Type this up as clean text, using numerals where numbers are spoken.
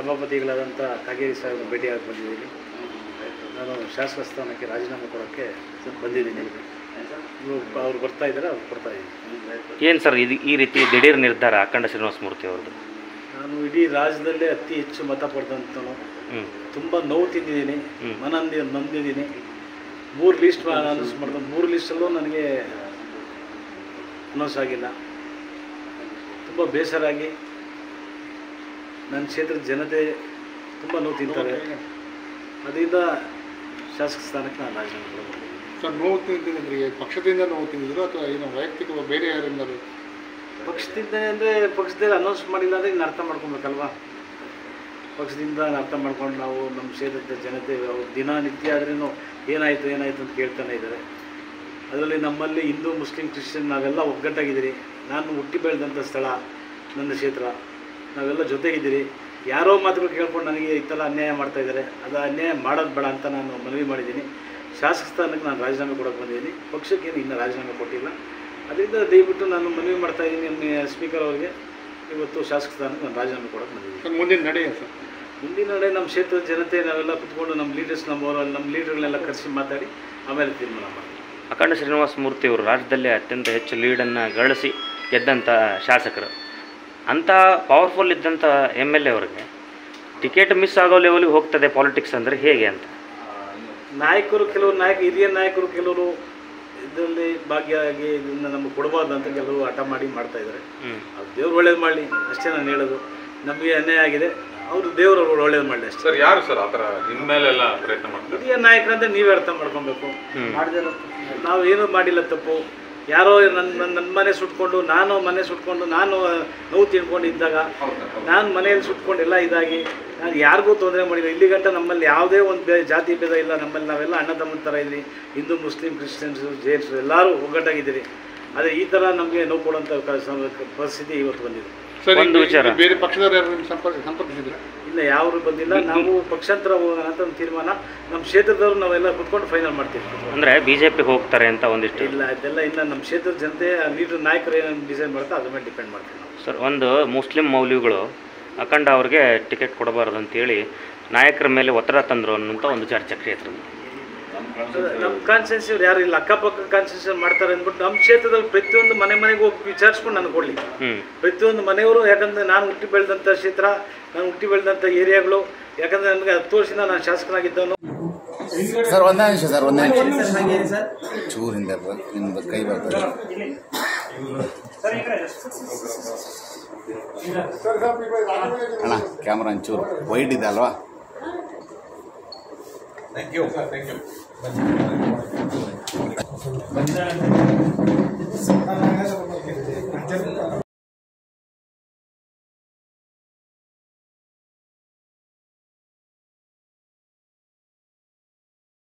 ಸಭಾಪತಿಗಳಾದಂಥ ಕಾಗೇರಿ ಸಾಹೇಬ್ ಭೇಟಿಯಾಗಿ ಬಂದಿದ್ದೀನಿ. ನಾನು ಶಾಸಕ ಸ್ಥಾನಕ್ಕೆ ರಾಜೀನಾಮೆ ಕೊಡೋಕ್ಕೆ ಬಂದಿದ್ದೀನಿ. ಅವ್ರು ಬರ್ತಾ ಇದ್ದಾರೆ, ಅವ್ರು ಕೊಡ್ತಾ ಇದ್ದೀನಿ. ಏನು ಸರ್ ಈ ರೀತಿ ದಿಢೀರ್ ನಿರ್ಧಾರ ಅಖಂಡ ಶ್ರೀನಿವಾಸಮೂರ್ತಿ ಅವ್ರದ್ದು? ನಾನು ಇಡೀ ರಾಜ್ಯದಲ್ಲೇ ಅತಿ ಹೆಚ್ಚು ಮತ ಪಡೆದಂಥನು. ತುಂಬ ನೋವು ತಿಂದಿದ್ದೀನಿ, ನೊಂದಿದ್ದೀನಿ. 3 ಲೀಸ್ಟ್ ಅನೌನ್ಸ್ ಮಾಡಿದೆ. 3 ಲೀಸ್ಟಲ್ಲೂ ನನಗೆ ಅನೌನ್ಸ್ ಆಗಿಲ್ಲ. ತುಂಬ ಬೇಸರಾಗಿ ನನ್ನ ಕ್ಷೇತ್ರದ ಜನತೆ ತುಂಬ ನೋವು ತಿಂತಾರೆ. ಅದರಿಂದ ಶಾಸಕ ಸ್ಥಾನಕ್ಕೆ ನಾನು ರಾಜೀನಾಮೆ ಕೊಡಬೇಕು. ಸರ್, ನೋವು ತಿಂತಿದ್ರೆ ಪಕ್ಷದಿಂದ ನೋವು ತಿಂದಿದ್ರು ಅಥವಾ ಏನು ವೈಯಕ್ತಿಕ ಬೇರೆ ಯಾರಿಂದಲೂ? ಪಕ್ಷದಿಂದ ಅಂದರೆ ಪಕ್ಷದಲ್ಲಿ ಅನೌನ್ಸ್ ಮಾಡಿಲ್ಲ ಅಂದರೆ ಇನ್ನು ಅರ್ಥ ಮಾಡ್ಕೊಬೇಕಲ್ವಾ. ಪಕ್ಷದಿಂದ ಅರ್ಥ ಮಾಡ್ಕೊಂಡು ನಾವು ನಮ್ಮ ಕ್ಷೇತ್ರದ ಜನತೆ ಅವ್ರು ದಿನನಿತ್ಯ ಆದ್ರೂ ಏನಾಯಿತು ಅಂತ ಕೇಳ್ತಾನೆ ಇದ್ದಾರೆ. ಅದರಲ್ಲಿ ನಮ್ಮಲ್ಲಿ ಹಿಂದೂ ಮುಸ್ಲಿಂ ಕ್ರಿಶ್ಚಿಯನ್ ನಾವೆಲ್ಲ ಒಗ್ಗಟ್ಟಾಗಿದ್ದೀರಿ. ನಾನು ಹುಟ್ಟಿ ಬೆಳೆದಂಥ ಸ್ಥಳ ನನ್ನ ಕ್ಷೇತ್ರ, ನಾವೆಲ್ಲ ಜೊತೆಗಿದ್ದೀರಿ. ಯಾರೋ ಮಾತುಗಳು ಕೇಳ್ಕೊಂಡು ನನಗೆ ಈ ಥರ ಅನ್ಯಾಯ ಮಾಡ್ತಾಯಿದ್ದಾರೆ. ಅದು ಅನ್ಯಾಯ ಮಾಡೋದು ಬೇಡ ಅಂತ ನಾನು ಮನವಿ ಮಾಡಿದ್ದೀನಿ. ಶಾಸಕ ಸ್ಥಾನಕ್ಕೆ ನಾನು ರಾಜೀನಾಮೆ ಕೊಡೋಕ್ಕೆ ಬಂದಿದ್ದೀನಿ. ಪಕ್ಷಕ್ಕೇನು ಇನ್ನೂ ರಾಜೀನಾಮೆ ಕೊಟ್ಟಿಲ್ಲ. ಅದರಿಂದ ದಯವಿಟ್ಟು ನಾನು ಮನವಿ ಮಾಡ್ತಾಯಿದ್ದೀನಿ ನಮ್ಮ ಸ್ಪೀಕರ್ ಅವರಿಗೆ, ಇವತ್ತು ಶಾಸಕ ಸ್ಥಾನಕ್ಕೆ ನಾನು ರಾಜೀನಾಮೆ ಕೊಡೋಕ್ಕೆ ಬಂದಿದ್ದೀನಿ. ಮುಂದಿನ ನಡೆ ಸರ್? ಮುಂದಿನ ನಡೆ ನಮ್ಮ ಕ್ಷೇತ್ರದ ಜನತೆ ನಾವೆಲ್ಲ ಕುತ್ಕೊಂಡು ನಮ್ಮ ಲೀಡರ್ಸ್ ನಮ್ಮ ಲೀಡರ್ಗಳನ್ನೆಲ್ಲ ಕರೆಸಿ ಮಾತಾಡಿ ಆಮೇಲೆ ತೀರ್ಮಾನ ಮಾಡ್ತೀವಿ. ಅಖಂಡ ಶ್ರೀನಿವಾಸಮೂರ್ತಿ ಅವರು ರಾಜ್ಯದಲ್ಲೇ ಅತ್ಯಂತ ಹೆಚ್ಚು ಲೀಡನ್ನು ಗಳಿಸಿ ಗೆದ್ದಂಥ ಶಾಸಕರು. ಅಂಥ ಪವರ್ಫುಲ್ ಇದ್ದಂಥ MLA ಅವರಿಗೆ ಟಿಕೆಟ್ ಮಿಸ್ ಆಗೋ ಲೆವೆಲಿಗೆ ಹೋಗ್ತದೆ ಪಾಲಿಟಿಕ್ಸ್ ಅಂದರೆ ಹೇಗೆ ಅಂತ? ನಾಯಕರು ಹಿರಿಯ ನಾಯಕರು ಕೆಲವರು ಇದರಲ್ಲಿ ಭಾಗಿಯಾಗಿ ಇದನ್ನು ನಮಗೆ ಕೊಡಬಾರ್ದು ಅಂತ ಕೆಲವರು ಹಠ ಮಾಡಿ ಮಾಡ್ತಾಯಿದ್ದಾರೆ. ಅದು ದೇವ್ರು ಒಳ್ಳೇದು ಮಾಡಲಿ ಅಷ್ಟೇ ನಾನು ಹೇಳೋದು. ನಮಗೆ ಅನ್ಯಾಯ ಆಗಿದೆ, ಅವರು ದೇವರು ಒಳ್ಳೇದು ಮಾಡಲಿ ಅಷ್ಟೇ. ಸರ್, ಯಾರು ಸರ್ ಆ ಥರ ನಿಮ್ಮ ಮೇಲೆಲ್ಲ ಪ್ರಯತ್ನ ಮಾಡ್ತಾರೆ? ಹಿರಿಯ ನಾಯಕರಂದ್ರೆ ನೀವೇ ಅರ್ಥ ಮಾಡ್ಕೊಬೇಕು. ನಾವು ಏನೂ ಮಾಡಿಲ್ಲ ತಪ್ಪು. ಯಾರೋ ನನ್ನ ಮನೆ ಸುಟ್ಕೊಂಡು ನಾನು ನೋವು ತಿಳ್ಕೊಂಡಿದ್ದಾಗ ನಾನು ಮನೆಯಲ್ಲಿ ಸುಟ್ಕೊಂಡು ಎಲ್ಲ ಇದಾಗಿ ನಾನು ಯಾರಿಗೂ ತೊಂದರೆ ಮಾಡಿಲ್ಲ. ಇಲ್ಲಿ ಗಂಟ ನಮ್ಮಲ್ಲಿ ಯಾವುದೇ ಒಂದು ಜಾತಿ ಭೇದ ಇಲ್ಲ. ನಮ್ಮಲ್ಲಿ ನಾವೆಲ್ಲ ಅಣ್ಣ ತಮ್ಮನ ಥರ ಇದ್ರಿ. ಹಿಂದೂ ಮುಸ್ಲಿಂ ಕ್ರಿಶ್ಚಿಯನ್ಸು ಜೈನ್ಸು ಎಲ್ಲರೂ ಒಗ್ಗಟ್ಟಾಗಿದ್ದೀರಿ. ಆದರೆ ಈ ಥರ ನಮಗೆ ನೋವು ಕೊಡುವಂಥ ಪರಿಸ್ಥಿತಿ ಇವತ್ತು ಬಂದಿದೆ. ಒಂದು ವಿಚಾರ, ಬೇರೆ ಪಕ್ಷದವ್ರು ಯಾರು ಸಂಪರ್ಕಿಸಿದ್ರೆ? ಇಲ್ಲ, ಯಾರು ಬಂದಿಲ್ಲ. ನಾವು ಪಕ್ಷಾಂತರ ಹೋಗೋಣ ಅಂತ ಒಂದು ತೀರ್ಮಾನ ನಮ್ಮ ಕ್ಷೇತ್ರದವ್ರು ನಾವೆಲ್ಲ ಕುತ್ಕೊಂಡು ಫೈನಲ್ ಮಾಡ್ತೀವಿ. ಅಂದರೆ BJP ಹೋಗ್ತಾರೆ ಅಂತ ಒಂದಿಷ್ಟು? ಇಲ್ಲ, ಅದೆಲ್ಲ ಇನ್ನು ನಮ್ಮ ಕ್ಷೇತ್ರದ ಜನತೆ ಲೀಡರ್ ನಾಯಕರು ಏನೇನು ಡಿಸೈನ್ ಮಾಡ್ತಾರೆ ಅದ್ರ ಮೇಲೆ ಡಿಪೆಂಡ್ ಮಾಡ್ತೀವಿ ನಾವು. ಸರ್, ಒಂದು ಮುಸ್ಲಿಂ ಮೌಲ್ಯಗಳು ಅಖಂಡ ಅವ್ರಿಗೆ ಟಿಕೆಟ್ ಕೊಡಬಾರ್ದು ಅಂತೇಳಿ ನಾಯಕರ ಮೇಲೆ ಒತ್ತಡ ತಂದರು ಅನ್ನೋಂಥ ಒಂದು ಚರ್ಚೆ ಕ್ಷೇತ್ರದಲ್ಲಿ. ನಮ್ಮ ಕಾನ್ಸ್ಟಿಟ್ಯೂನ್ಸಿ ಅವ್ರು ಯಾರು ಇಲ್ಲ, ಅಕ್ಕಪಕ್ಕ ಕಾನ್ಸ್ಟಿಟ್ಯೂನ್ಸಿ ಮಾಡ್ತಾರೆ ಅಂದ್ಬಿಟ್ಟು ನಮ್ಮ ಕ್ಷೇತ್ರದಲ್ಲಿ ಪ್ರತಿಯೊಂದು ಮನೆಗೆ ಹೋಗಿ ವಿಚಾರಿಸ್ಕೊಂಡು ನನಗೆ ಕೊಡಲಿ. ಪ್ರತಿಯೊಂದು ಮನೆಯವರು, ಯಾಕಂದರೆ ನಾನು ಹುಟ್ಟಿ ಬೆಳೆದಂಥ ಕ್ಷೇತ್ರ, ನಾನು ಹುಟ್ಟಿ ಬೆಳೆದಂಥ ಏರಿಯಾಗಳು. ಯಾಕಂದರೆ ನನಗೆ 10 ವರ್ಷದಿಂದ ನಾನು ಶಾಸಕನಾಗಿದ್ದವನು. ಸರ್, ಒಂದೇ ನಿಮಿಷ ಸರ್, ಚೂರಿಂದ ನಿಮ್ದು ಕೈ ಬರ್ತದೆ. ಅಣ್ಣ, ಕ್ಯಾಮ್ರಾ ಒಂಚೂರು ವೈಡ್ ಇದೆ ಅಲ್ವಾ? Thank you. ಬಂದ